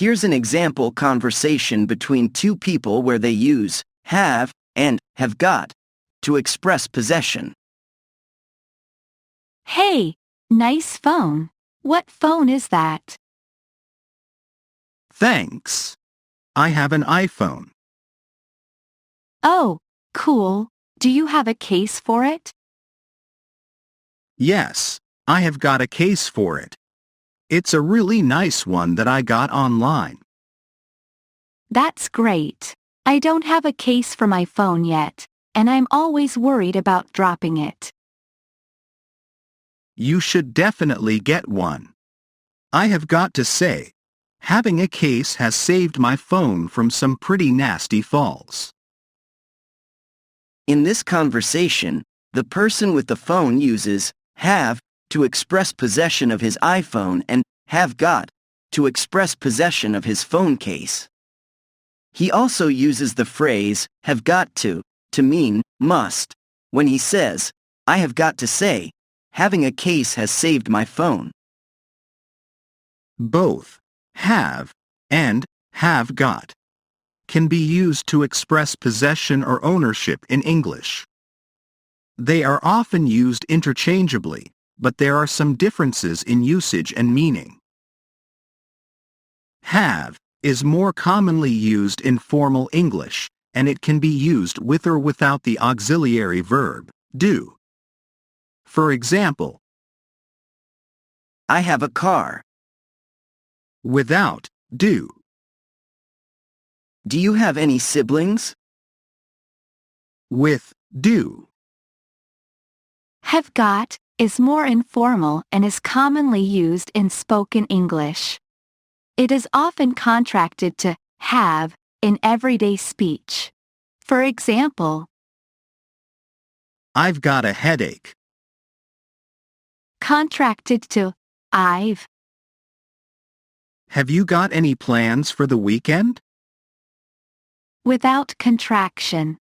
Here's an example conversation between two people where they use have and have got to express possession. Hey, nice phone. What phone is that? Thanks. I have an iPhone. Oh, cool. Do you have a case for it? Yes, I have got a case for it. It's a really nice one that I got online. That's great. I don't have a case for my phone yet, and I'm always worried about dropping it. You should definitely get one. I have got to say, having a case has saved my phone from some pretty nasty falls. In this conversation, the person with the phone uses have to express possession of his iPhone and have got to express possession of his phone case. He also uses the phrase have got to mean must when he says, I have got to say, having a case has saved my phone. Both have and have got can be used to express possession or ownership in English. They are often used interchangeably, but there are some differences in usage and meaning. Have is more commonly used in formal English, and it can be used with or without the auxiliary verb, do. For example, I have a car. Without do. Do you have any siblings? With do. Have got is more informal and is commonly used in spoken English. It is often contracted to have in everyday speech. For example, I've got a headache. contracted to I've. Have you got any plans for the weekend? Without contraction.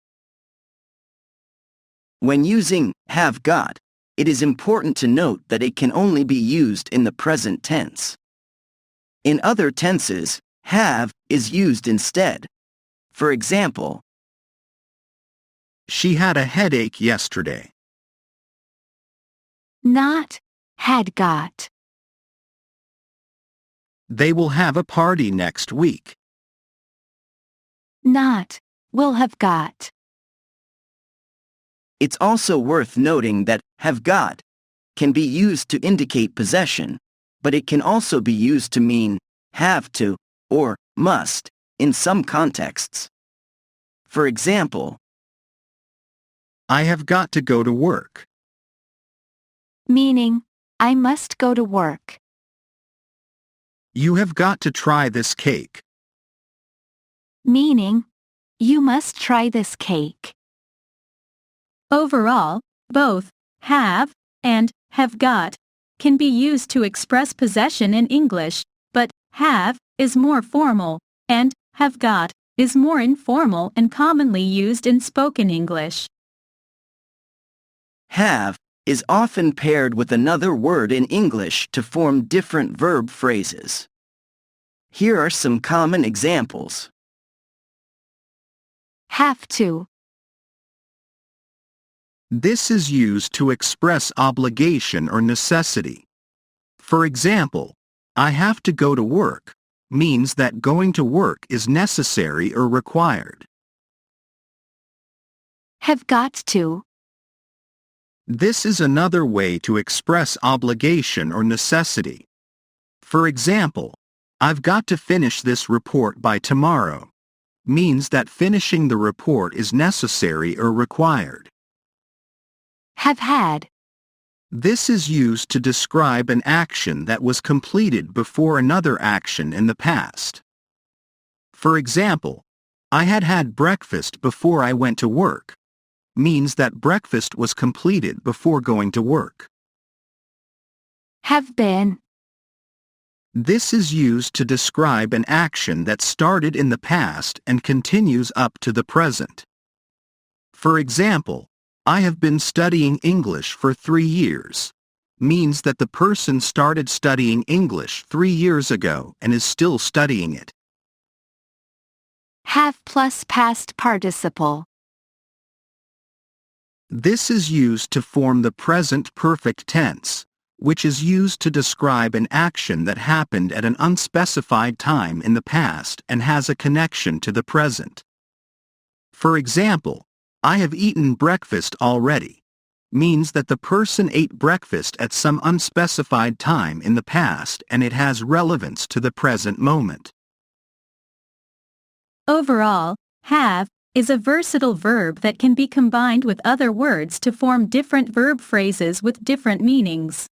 When using have got, it is important to note that it can only be used in the present tense. In other tenses, have is used instead. For example, She had a headache yesterday. Not had got. They will have a party next week. Not will have got. it's also worth noting that have got can be used to indicate possession, but it can also be used to mean have to or must in some contexts. For example, I have got to go to work. Meaning, I must go to work. You have got to try this cake. Meaning, you must try this cake. Overall, both have and have got can be used to express possession in English, but have is more formal, and have got is more informal and commonly used in spoken English. have is often paired with another word in English to form different verb phrases. Here are some common examples. Have to. This is used to express obligation or necessity. For example, I have to go to work means that going to work is necessary or required. Have got to. This is another way to express obligation or necessity. For example, I've got to finish this report by tomorrow means that finishing the report is necessary or required. Have had. This is used to describe an action that was completed before another action in the past. For example, I had had breakfast before I went to work means that breakfast was completed before going to work. Have been. This is used to describe an action that started in the past and continues up to the present. For example, I have been studying English for 3 years means that the person started studying English 3 years ago and is still studying it. Have plus past participle. This is used to form the present perfect tense, which is used to describe an action that happened at an unspecified time in the past and has a connection to the present. For example, I have eaten breakfast already, means that the person ate breakfast at some unspecified time in the past and it has relevance to the present moment. Overall, have is a versatile verb that can be combined with other words to form different verb phrases with different meanings.